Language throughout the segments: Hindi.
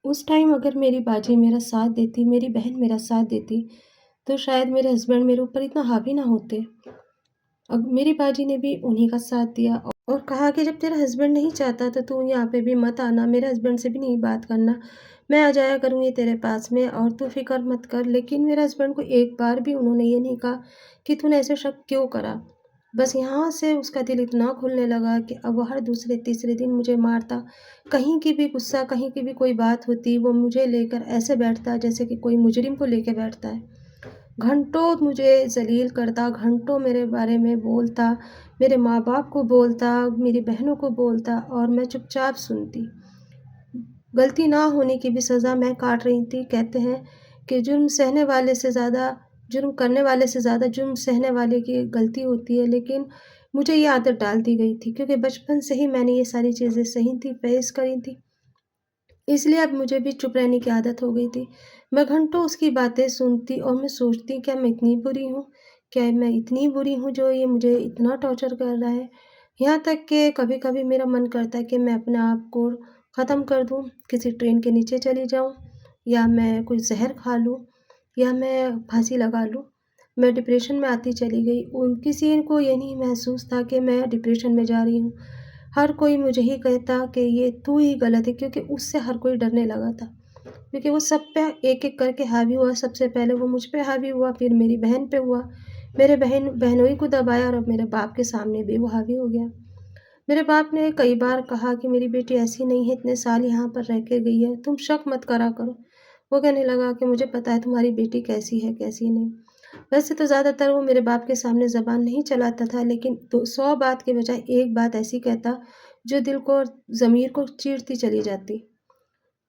उस टाइम अगर मेरी बाजी मेरा साथ देती, मेरी बहन मेरा साथ देती, तो शायद मेरे हस्बैंड मेरे ऊपर इतना हावी ना होते। अब मेरी बाजी ने भी उन्हीं का साथ दिया और कहा कि जब तेरा हस्बैंड नहीं चाहता तो तू यहाँ पे भी मत आना, मेरे हस्बैंड से भी नहीं बात करना। मैं आ जाया करूँगी तेरे पास में और तू फ़िक्र मत कर। लेकिन मेरे हस्बैंड को एक बार भी उन्होंने ये नहीं कहा कि तूने ऐसे शक क्यों करा। बस यहाँ से उसका दिल इतना खुलने लगा कि अब वो हर दूसरे तीसरे दिन मुझे मारता। कहीं की भी गुस्सा, कहीं की भी कोई बात होती, वो मुझे लेकर ऐसे बैठता जैसे कि कोई मुजरिम को लेके बैठता है। घंटों मुझे ज़लील करता, घंटों मेरे बारे में बोलता, मेरे माँ-बाप को बोलता, मेरी बहनों को बोलता और मैं चुपचाप सुनती। गलती ना होने की भी सज़ा मैं काट रही थी। कहते हैं कि जुर्म करने वाले से ज़्यादा जुर्म सहने वाले की गलती होती है, लेकिन मुझे ये आदत डाल दी गई थी क्योंकि बचपन से ही मैंने ये सारी चीज़ें सही थी, फेस करी थी। इसलिए अब मुझे भी चुप रहने की आदत हो गई थी। मैं घंटों उसकी बातें सुनती और मैं सोचती क्या मैं इतनी बुरी हूँ? क्या मैं इतनी बुरी हूँ जो ये मुझे इतना टॉर्चर कर रहा है? यहाँ तक कि कभी-कभी मेरा मन करता है कि मैं अपने आप को ख़त्म कर दूँ, किसी ट्रेन के नीचे चली जाऊँ या मैं कोई ज़हर खा लूँ या मैं फांसी लगा लूँ। मैं डिप्रेशन में आती चली गई। किसी को ये नहीं महसूस था कि मैं डिप्रेशन में जा रही हूँ। हर कोई मुझे ही कहता कि ये तू ही गलत है क्योंकि उससे हर कोई डरने लगा था। क्योंकि वो सब पे एक-एक करके हावी हुआ, सबसे पहले वो मुझ पे हावी हुआ, फिर मेरी बहन पे हुआ। मेरे बहनोई को दबाया और अब मेरे बाप के सामने भी वो हावी हो गया। मेरे बाप ने कई बार कहा कि मेरी बेटी ऐसी नहीं है, इतने साल यहाँ पर रह के गई है, तुम शक मत करा करो। वो कहने लगा कि मुझे पता है तुम्हारी बेटी कैसी है, कैसी नहीं। वैसे तो ज़्यादातर वो मेरे बाप के सामने ज़बान नहीं चलाता था, लेकिन तो 100 बात के बजाय एक बात ऐसी कहता, जो दिल को और ज़मीर को चीरती चली जाती।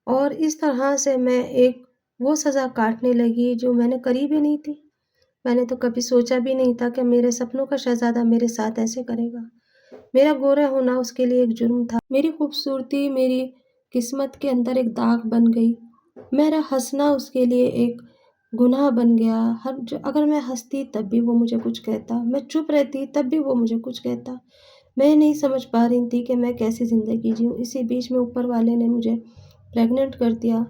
और इस तरह से मैं एक वो सज़ा काटने लगी जो मैंने करी भी नहीं थी। मैंने तो कभी सोचा भी नहीं था कि मेरे सपनों का शहज़ादा मेरे साथ ऐसे करेगा। मेरा गोरा होना उसके लिए एक जुर्म था। मेरी खूबसूरती मेरी किस्मत के अंदर एक दाग बन गई। मेरा हँसना उसके लिए एक गुनाह बन गया। अगर मैं हँसती तब भी वो मुझे कुछ कहता, मैं चुप रहती तब भी वो मुझे कुछ कहता। मैं नहीं समझ पा रही थी कि मैं कैसी ज़िंदगी जीऊँ। इसी बीच में ऊपर वाले ने मुझे प्रेग्नेंट कर दिया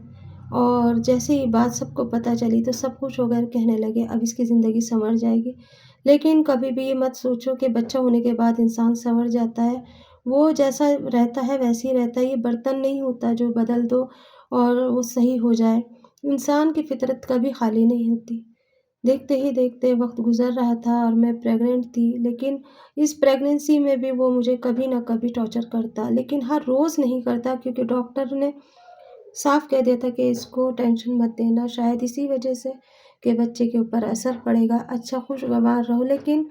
और जैसे ही बात सबको पता चली तो सब खुश होकर कहने लगे अब इसकी ज़िंदगी सँवर जाएगी। लेकिन कभी भी ये मत सोचो कि बच्चा होने के बाद इंसान सँवर जाता है। वो जैसा रहता है वैसे ही रहता है। ये बर्तन नहीं होता जो बदल दो और वो सही हो जाए। इंसान की फ़ितरत कभी खाली नहीं होती। देखते ही देखते वक़्त गुज़र रहा था और मैं प्रेग्नेंट थी, लेकिन इस प्रेगनेंसी में भी वो मुझे कभी न कभी टॉर्चर करता, लेकिन हर रोज़ नहीं करता क्योंकि डॉक्टर ने साफ़ कह दिया था कि इसको टेंशन मत देना, शायद इसी वजह से कि बच्चे के ऊपर असर पड़ेगा, अच्छा खुशगवार रहो। लेकिन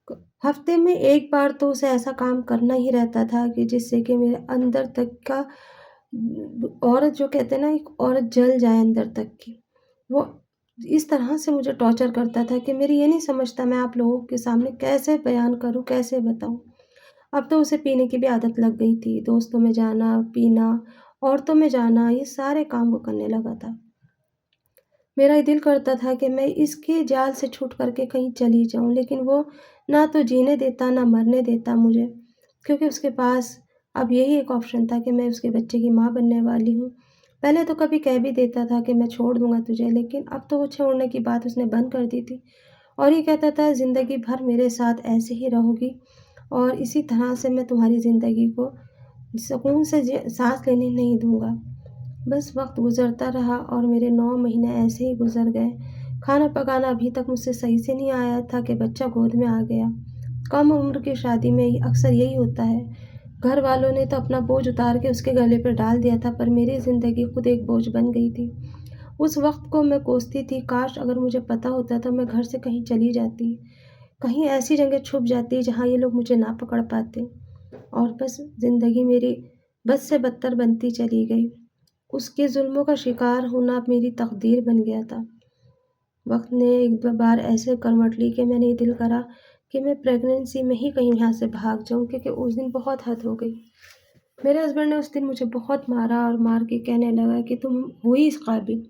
क हफ़्ते में 1 बार तो उसे ऐसा काम करना ही रहता था कि जिससे कि मेरे अंदर तक का औरत जो कहते हैं ना, एक औरत जल जाए अंदर तक की। वो इस तरह से मुझे टॉर्चर करता था कि मेरी ये नहीं समझता मैं आप लोगों के सामने कैसे बयान करूँ, कैसे बताऊँ? अब तो उसे पीने की भी आदत लग गई थी, दोस्तों में जाना, पीना, औरतों में जाना, ये सारे काम वो करने लगा था। मेरा ये दिल करता था कि मैं इसके जाल से छूट कर के कहीं चली जाऊँ, लेकिन वो ना तो जीने देता, ना मरने देता मुझे, क्योंकि उसके पास अब यही एक ऑप्शन था कि मैं उसके बच्चे की माँ बनने वाली हूँ। पहले तो कभी कह भी देता था कि मैं छोड़ दूँगा तुझे, लेकिन अब तो वो छोड़ने की बात उसने बंद कर दी थी और ये कहता था ज़िंदगी भर मेरे साथ ऐसे ही रहोगी और इसी तरह से मैं तुम्हारी ज़िंदगी को सुकून से साँस लेने नहीं दूँगा। बस वक़्त गुज़रता रहा और मेरे 9 महीने ऐसे ही गुज़र गए। खाना पकाना अभी तक मुझसे सही से नहीं आया था कि बच्चा गोद में आ गया। कम उम्र की शादी में अक्सर यही होता है। घर वालों ने तो अपना बोझ उतार के उसके गले पे डाल दिया था, पर मेरी ज़िंदगी खुद एक बोझ बन गई थी। उस वक़्त को मैं कोसती थी, काश अगर मुझे पता होता तो मैं घर से कहीं चली जाती। कहीं ऐसी जगह छुप जाती जहाँ ये लोग मुझे ना पकड़ पाते और बस ज़िंदगी मेरी बद से बदतर बनती चली गई। उसके ज़ुल्मों का शिकार होना अब मेरी तकदीर बन गया था। वक़्त ने एक दो बार ऐसे करवट ली कि मैंने ये दिल करा कि मैं प्रेगनेंसी में ही कहीं यहाँ से भाग जाऊँ क्योंकि उस दिन बहुत हद हो गई। मेरे हस्बैंड ने उस दिन मुझे बहुत मारा और मार के कहने लगा कि तुम हो ही इस काबिल।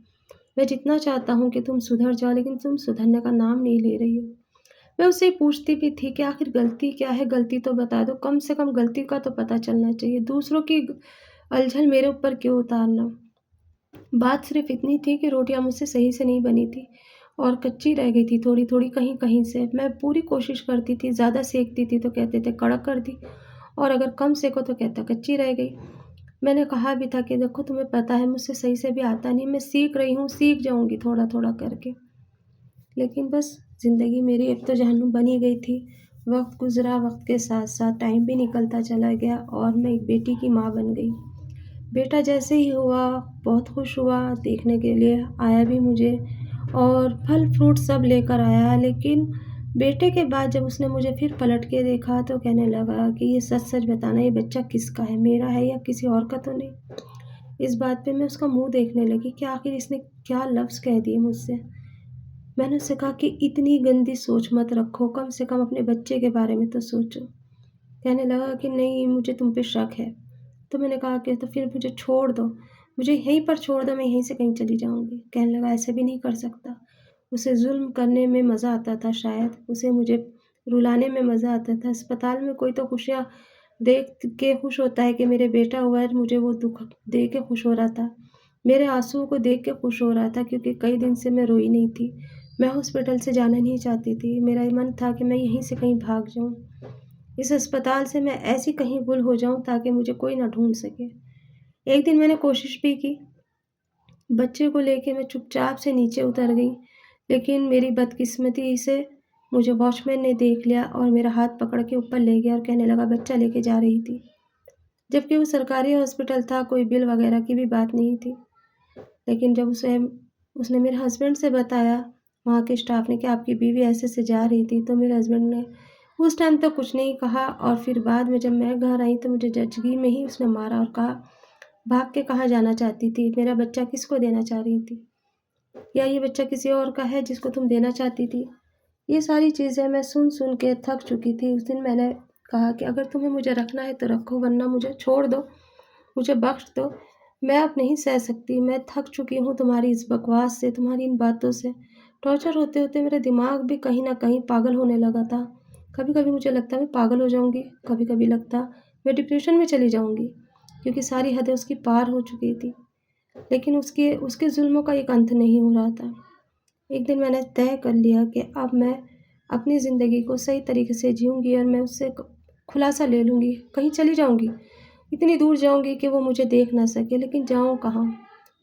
मैं जितना चाहता हूँ कि तुम सुधर जाओ, लेकिन तुम सुधरने का नाम नहीं ले रही हो। मैं उससे पूछती भी थी कि आखिर गलती क्या है? गलती तो बता दो, कम से कम गलती का तो पता चलना चाहिए। दूसरों की अलझन मेरे ऊपर क्यों उतारना? बात सिर्फ़ इतनी थी कि रोटियाँ मुझसे सही से नहीं बनी थी और कच्ची रह गई थी थोड़ी-थोड़ी कहीं-कहीं से। मैं पूरी कोशिश करती थी, ज़्यादा सेंकती थी तो कहते थे कड़क कर दी और अगर कम सेंको तो कहता कच्ची रह गई। मैंने कहा भी था कि देखो तुम्हें पता है मुझसे सही से भी आता नहीं, मैं सीख रही हूँ, सीख जाऊँगी थोड़ा-थोड़ा करके। लेकिन बस ज़िंदगी मेरी अब तो जहन्नुम बनी गई थी। वक़्त गुज़रा, वक़्त के साथ-साथ टाइम भी निकलता चला गया और मैं एक बेटी की माँ बन गई। बेटा जैसे ही हुआ, बहुत खुश हुआ, देखने के लिए आया भी मुझे और फल-फ्रूट सब लेकर आया। लेकिन बेटे के बाद जब उसने मुझे फिर पलट के देखा तो कहने लगा कि ये सच-सच बताना ये बच्चा किसका है, मेरा है या किसी और का तो नहीं? इस बात पे मैं उसका मुँह देखने लगी कि आखिर इसने क्या लफ़्ज़ कह दिए मुझसे। मैंने उससे कहा कि इतनी गंदी सोच मत रखो, कम से कम अपने बच्चे के बारे में तो सोचो। कहने लगा कि नहीं मुझे तुम पे शक है। तो मैंने कहा कि तो फिर मुझे छोड़ दो, मुझे यहीं पर छोड़ दो, मैं यहीं से कहीं चली जाऊँगी। कहने लगा ऐसे भी नहीं कर सकता। उसे ज़ुल्म करने में मज़ा आता था शायद, उसे मुझे रुलाने में मज़ा आता था। अस्पताल में कोई तो खुशियाँ देख के खुश होता है कि मेरे बेटा हुआ है, मुझे वो दुःख देख के खुश हो रहा था। मेरे आँसुओं को देख के खुश हो रहा था क्योंकि कई दिन से मैं रोई नहीं थी। मैं हॉस्पिटल से जाना नहीं चाहती थी, मेरा ये मन था कि मैं यहीं से कहीं भाग जाऊँ। इस अस्पताल से मैं ऐसी कहीं गुल हो जाऊँ ताकि मुझे कोई ना ढूँढ सके। एक दिन मैंने कोशिश भी की, बच्चे को लेके मैं चुपचाप से नीचे उतर गई, लेकिन मेरी बदकिस्मती से मुझे वॉचमैन ने देख लिया और मेरा हाथ पकड़ के ऊपर ले गया और कहने लगा बच्चा लेके जा रही थी। जबकि वो सरकारी हॉस्पिटल था, कोई बिल वगैरह की भी बात नहीं थी। लेकिन जब उसने मेरे हस्बैंड से बताया, वहाँ के स्टाफ ने कि आपकी बीवी ऐसे-ऐसे जा रही थी, तो मेरे हस्बैंड ने उस टाइम तो कुछ नहीं कहा और फिर बाद में जब मैं घर आई तो मुझे जच्चगी में ही उसने मारा और कहा, "भाग के कहाँ जाना चाहती थी? मेरा बच्चा किसको देना चाह रही थी? या ये बच्चा किसी और का है जिसको तुम देना चाहती थी?" ये सारी चीज़ें मैं सुन-सुन के थक चुकी थी। उस दिन मैंने कहा कि अगर तुम्हें मुझे रखना है तो रखो वरना मुझे छोड़ दो, मुझे बख्श दो। मैं अब नहीं सह सकती, मैं थक चुकी हूँ तुम्हारी इस बकवास से, तुम्हारी इन बातों से। टॉर्चर होते-होते मेरा दिमाग भी कहीं न कहीं पागल होने लगा था। कभी-कभी मुझे लगता मैं पागल हो जाऊँगी, कभी-कभी लगता मैं डिप्रेशन में चली जाऊँगी, क्योंकि सारी हदें उसकी पार हो चुकी थी। लेकिन उसके उसके ज़ुल्मों का एक अंत नहीं हो रहा था। एक दिन मैंने तय कर लिया कि अब मैं अपनी ज़िंदगी को सही तरीके से जीऊँगी और मैं उससे क खुलासा ले लूँगी, कहीं चली जाऊँगी। इतनी दूर जाऊँगी कि वो मुझे देख ना सके, लेकिन जाऊँ कहाँ?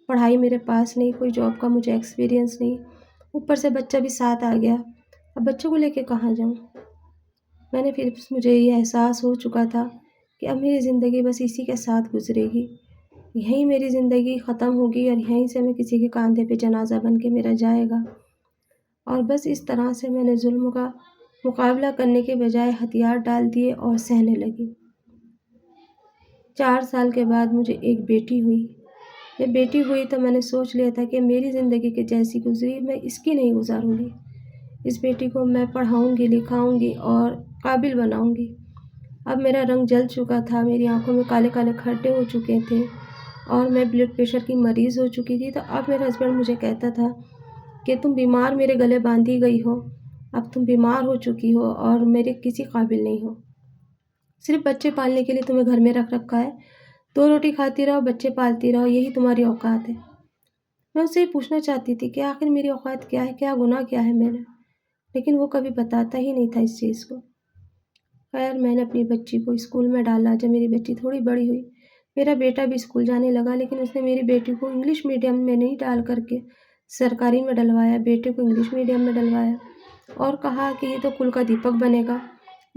पढ़ाई मेरे पास नहीं, कोई जॉब का मुझे एक्सपीरियंस नहीं, ऊपर से बच्चा भी साथ आ गया। अब बच्चों को लेके कहाँ जाऊँ? मुझे ये एहसास हो चुका था कि अब मेरी ज़िंदगी बस इसी के साथ गुज़रेगी। यहीं मेरी ज़िंदगी ख़त्म होगी और यहीं से मैं किसी के कंधे पे जनाज़ा बन के मेरा जाएगा। और बस इस तरह से मैंने ज़ुल्म का मुकाबला करने के बजाय हथियार डाल दिए और सहने लगी। 4 साल के बाद मुझे एक बेटी हुई। जब बेटी हुई तो मैंने सोच लिया था कि मेरी ज़िंदगी की जैसी गुज़री मैं इसकी नहीं गुज़ारूँगी। इस बेटी को मैं पढ़ाऊँगी, लिखाऊँगी और काबिल बनाऊँगी। अब मेरा रंग जल चुका था, मेरी आँखों में काले-काले खड्डे हो चुके थे और मैं ब्लड प्रेशर की मरीज़ हो चुकी थी। तो अब मेरा हस्बैंड मुझे कहता था कि तुम बीमार मेरे गले बांधी गई हो, अब तुम बीमार हो चुकी हो और मेरे किसी काबिल नहीं हो। सिर्फ़ बच्चे पालने के लिए तुम्हें घर में रख रखा है। 2 रोटी खाती रहो, बच्चे पालती रहो, यही तुम्हारी औकात है। मैं उससे ये पूछना चाहती थी कि आखिर मेरी औकात क्या है? क्या गुनाह किया है मैंने? लेकिन वो कभी बताता ही नहीं था इस चीज़ को। खैर मैंने अपनी बच्ची को स्कूल में डाला जब मेरी बच्ची थोड़ी बड़ी हुई। मेरा बेटा भी स्कूल जाने लगा लेकिन उसने मेरी बेटी को इंग्लिश मीडियम में नहीं डाल कर के सरकारी में डलवाया, बेटे को इंग्लिश मीडियम में डलवाया और कहा कि ये तो कुल का दीपक बनेगा,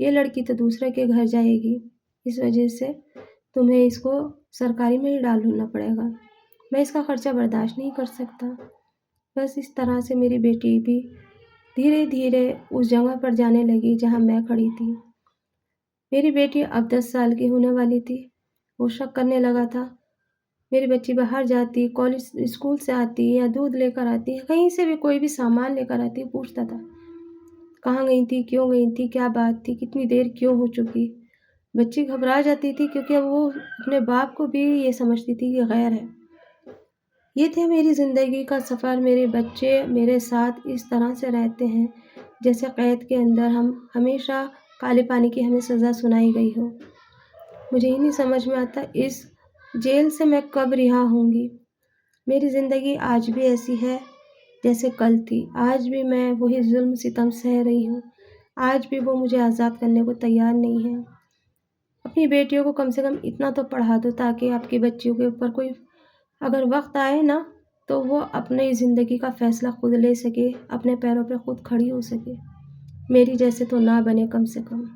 ये लड़की तो दूसरे के घर जाएगी, इस वजह से तुम्हें इसको सरकारी में ही डालना पड़ेगा। मैं इसका खर्चा बर्दाश्त नहीं कर सकता। बस इस तरह से मेरी बेटी भी धीरे-धीरे उस जगह पर जाने लगी जहाँ मैं खड़ी थी। मेरी बेटी अब 10 साल की होने वाली थी। वो शक करने लगा था। मेरी बच्ची बाहर जाती, कॉलेज स्कूल से आती या दूध लेकर आती, कहीं से भी कोई भी सामान लेकर आती, पूछता था, कहाँ गई थी, क्यों गई थी, क्या बात थी, कितनी देर क्यों हो चुकी? बच्ची घबरा जाती थी क्योंकि अब वो अपने बाप को भी ये समझती थी कि गैर है। ये थे मेरी ज़िंदगी का सफ़र। मेरे बच्चे मेरे साथ इस तरह से रहते हैं जैसे क़ैद के अंदर हम हमेशा काले पानी की हमें सज़ा सुनाई गई हो। मुझे ये नहीं समझ में आता इस जेल से मैं कब रिहा होंगी। मेरी ज़िंदगी आज भी ऐसी है जैसे कल थी। आज भी मैं वही ज़ुल्म-सितम सह रही हूँ। आज भी वो मुझे आज़ाद करने को तैयार नहीं है। अपनी बेटियों को कम से कम इतना तो पढ़ा दो ताकि आपकी बच्चियों के ऊपर कोई अगर वक़्त आए ना, तो वो अपनी ज़िंदगी का फ़ैसला खुद ले सके, अपने पैरों पे खुद खड़ी हो सके। मेरी जैसे तो ना बने कम से कम।